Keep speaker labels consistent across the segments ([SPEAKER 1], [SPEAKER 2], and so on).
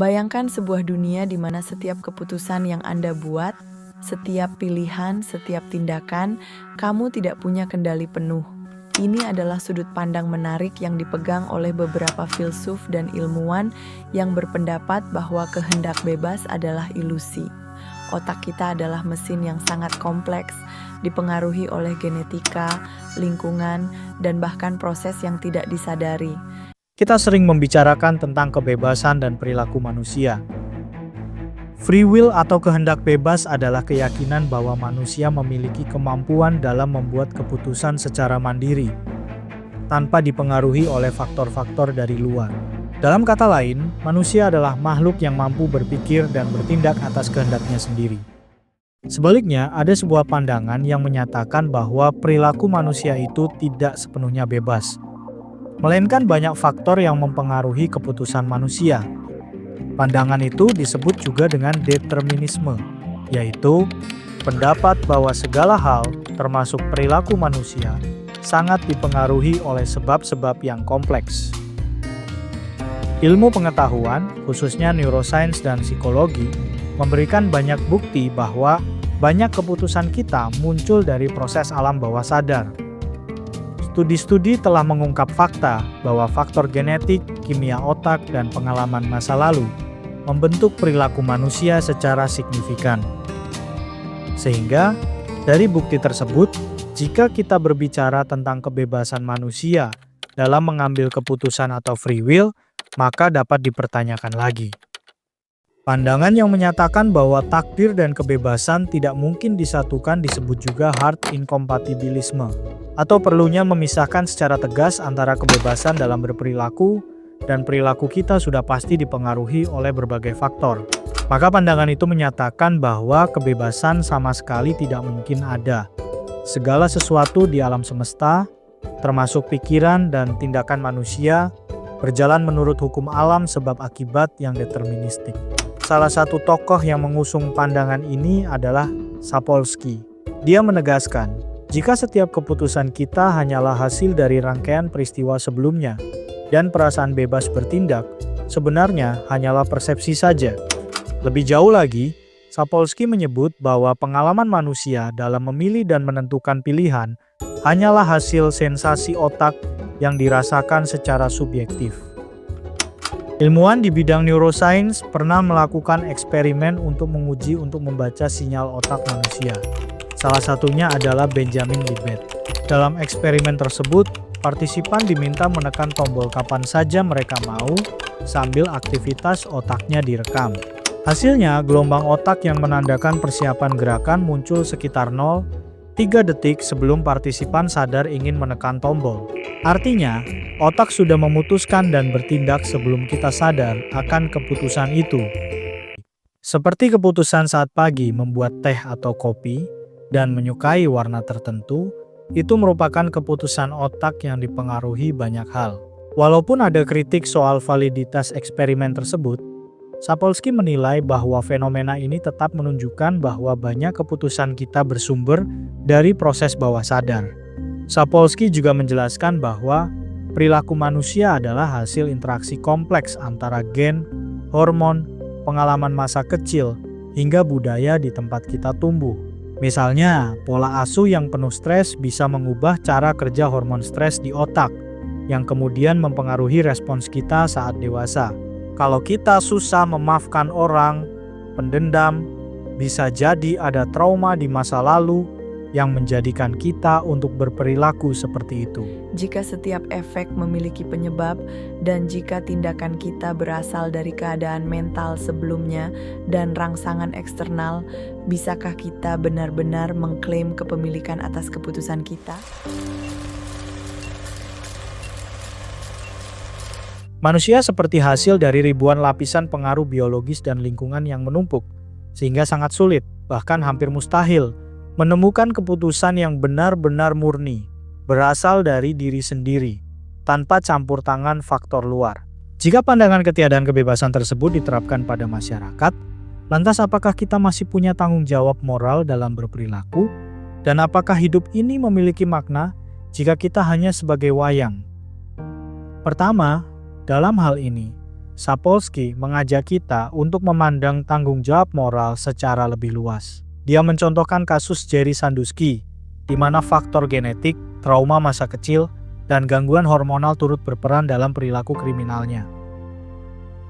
[SPEAKER 1] Bayangkan sebuah dunia di mana setiap keputusan yang Anda buat, setiap pilihan, setiap tindakan, kamu tidak punya kendali penuh. Ini adalah sudut pandang menarik yang dipegang oleh beberapa filsuf dan ilmuwan yang berpendapat bahwa kehendak bebas adalah ilusi. Otak kita adalah mesin yang sangat kompleks, dipengaruhi oleh genetika, lingkungan, dan bahkan proses yang tidak disadari.
[SPEAKER 2] Kita sering membicarakan tentang kebebasan dan perilaku manusia. Free will atau kehendak bebas adalah keyakinan bahwa manusia memiliki kemampuan dalam membuat keputusan secara mandiri, tanpa dipengaruhi oleh faktor-faktor dari luar. Dalam kata lain, manusia adalah makhluk yang mampu berpikir dan bertindak atas kehendaknya sendiri. Sebaliknya, ada sebuah pandangan yang menyatakan bahwa perilaku manusia itu tidak sepenuhnya bebas, melainkan banyak faktor yang mempengaruhi keputusan manusia. Pandangan itu disebut juga dengan determinisme, yaitu pendapat bahwa segala hal, termasuk perilaku manusia, sangat dipengaruhi oleh sebab-sebab yang kompleks. Ilmu pengetahuan, khususnya neuroscience dan psikologi, memberikan banyak bukti bahwa banyak keputusan kita muncul dari proses alam bawah sadar. Studi-studi telah mengungkap fakta bahwa faktor genetik, kimia otak, dan pengalaman masa lalu membentuk perilaku manusia secara signifikan. Sehingga, dari bukti tersebut, jika kita berbicara tentang kebebasan manusia dalam mengambil keputusan atau free will, maka dapat dipertanyakan lagi. Pandangan yang menyatakan bahwa takdir dan kebebasan tidak mungkin disatukan disebut juga hard incompatibilisme, atau perlunya memisahkan secara tegas antara kebebasan dalam berperilaku dan perilaku kita sudah pasti dipengaruhi oleh berbagai faktor. Maka pandangan itu menyatakan bahwa kebebasan sama sekali tidak mungkin ada. Segala sesuatu di alam semesta, termasuk pikiran dan tindakan manusia, berjalan menurut hukum alam sebab akibat yang deterministik. Salah satu tokoh yang mengusung pandangan ini adalah Sapolsky. Dia menegaskan, jika setiap keputusan kita hanyalah hasil dari rangkaian peristiwa sebelumnya, dan perasaan bebas bertindak, sebenarnya hanyalah persepsi saja. Lebih jauh lagi, Sapolsky menyebut bahwa pengalaman manusia dalam memilih dan menentukan pilihan hanyalah hasil sensasi otak yang dirasakan secara subjektif. Ilmuwan di bidang neuroscience pernah melakukan eksperimen untuk menguji untuk membaca sinyal otak manusia. Salah satunya adalah Benjamin Libet. Dalam eksperimen tersebut, partisipan diminta menekan tombol kapan saja mereka mau, sambil aktivitas otaknya direkam. Hasilnya, gelombang otak yang menandakan persiapan gerakan muncul sekitar 0,3 detik sebelum partisipan sadar ingin menekan tombol. Artinya, otak sudah memutuskan dan bertindak sebelum kita sadar akan keputusan itu. Seperti keputusan saat pagi membuat teh atau kopi dan menyukai warna tertentu, itu merupakan keputusan otak yang dipengaruhi banyak hal. Walaupun ada kritik soal validitas eksperimen tersebut, Sapolsky menilai bahwa fenomena ini tetap menunjukkan bahwa banyak keputusan kita bersumber dari proses bawah sadar. Sapolsky juga menjelaskan bahwa perilaku manusia adalah hasil interaksi kompleks antara gen, hormon, pengalaman masa kecil, hingga budaya di tempat kita tumbuh. Misalnya, pola asuh yang penuh stres bisa mengubah cara kerja hormon stres di otak, yang kemudian mempengaruhi respons kita saat dewasa. Kalau kita susah memaafkan orang, pendendam, bisa jadi ada trauma di masa lalu yang menjadikan kita untuk berperilaku seperti itu.
[SPEAKER 1] Jika setiap efek memiliki penyebab, dan jika tindakan kita berasal dari keadaan mental sebelumnya dan rangsangan eksternal, bisakah kita benar-benar mengklaim kepemilikan atas keputusan kita?
[SPEAKER 2] Manusia seperti hasil dari ribuan lapisan pengaruh biologis dan lingkungan yang menumpuk, sehingga sangat sulit, bahkan hampir mustahil, menemukan keputusan yang benar-benar murni, berasal dari diri sendiri, tanpa campur tangan faktor luar. Jika pandangan ketiadaan kebebasan tersebut diterapkan pada masyarakat, lantas apakah kita masih punya tanggung jawab moral dalam berperilaku? Dan apakah hidup ini memiliki makna jika kita hanya sebagai wayang? Pertama, dalam hal ini, Sapolsky mengajak kita untuk memandang tanggung jawab moral secara lebih luas. Dia mencontohkan kasus Jerry Sandusky, di mana faktor genetik, trauma masa kecil, dan gangguan hormonal turut berperan dalam perilaku kriminalnya.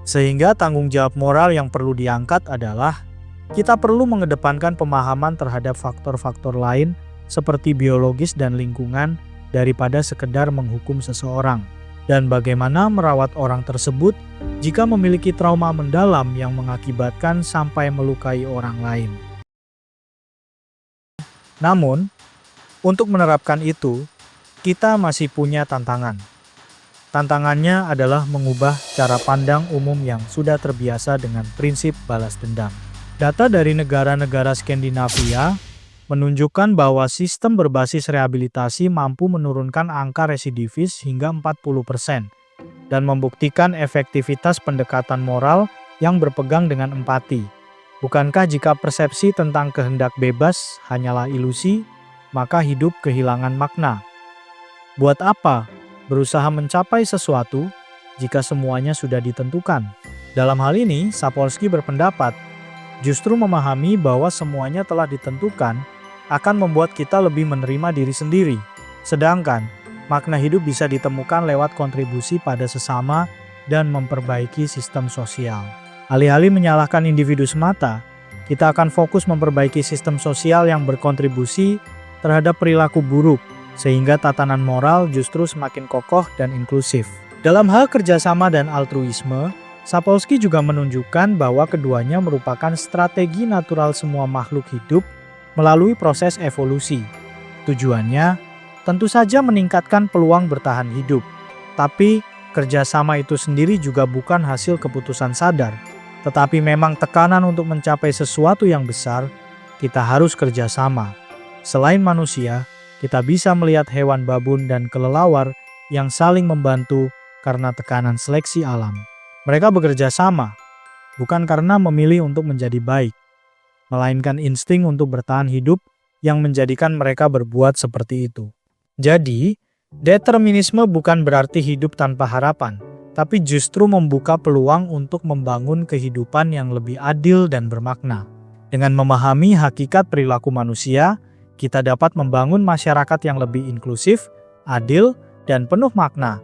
[SPEAKER 2] Sehingga tanggung jawab moral yang perlu diangkat adalah kita perlu mengedepankan pemahaman terhadap faktor-faktor lain seperti biologis dan lingkungan daripada sekedar menghukum seseorang, dan bagaimana merawat orang tersebut jika memiliki trauma mendalam yang mengakibatkan sampai melukai orang lain. Namun, untuk menerapkan itu, kita masih punya tantangan. Tantangannya adalah mengubah cara pandang umum yang sudah terbiasa dengan prinsip balas dendam. Data dari negara-negara Skandinavia menunjukkan bahwa sistem berbasis rehabilitasi mampu menurunkan angka residivis hingga 40% dan membuktikan efektivitas pendekatan moral yang berpegang dengan empati. Bukankah jika persepsi tentang kehendak bebas hanyalah ilusi, maka hidup kehilangan makna? Buat apa berusaha mencapai sesuatu jika semuanya sudah ditentukan? Dalam hal ini, Sapolsky berpendapat, justru memahami bahwa semuanya telah ditentukan akan membuat kita lebih menerima diri sendiri. Sedangkan, makna hidup bisa ditemukan lewat kontribusi pada sesama dan memperbaiki sistem sosial. Alih-alih menyalahkan individu semata, kita akan fokus memperbaiki sistem sosial yang berkontribusi terhadap perilaku buruk, sehingga tatanan moral justru semakin kokoh dan inklusif. Dalam hal kerjasama dan altruisme, Sapolsky juga menunjukkan bahwa keduanya merupakan strategi natural semua makhluk hidup melalui proses evolusi. Tujuannya tentu saja meningkatkan peluang bertahan hidup, tapi kerjasama itu sendiri juga bukan hasil keputusan sadar, tetapi memang tekanan untuk mencapai sesuatu yang besar, kita harus kerjasama. Selain manusia, kita bisa melihat hewan babun dan kelelawar yang saling membantu karena tekanan seleksi alam. Mereka bekerja sama, bukan karena memilih untuk menjadi baik, melainkan insting untuk bertahan hidup yang menjadikan mereka berbuat seperti itu. Jadi, determinisme bukan berarti hidup tanpa harapan, tapi justru membuka peluang untuk membangun kehidupan yang lebih adil dan bermakna. Dengan memahami hakikat perilaku manusia, kita dapat membangun masyarakat yang lebih inklusif, adil, dan penuh makna,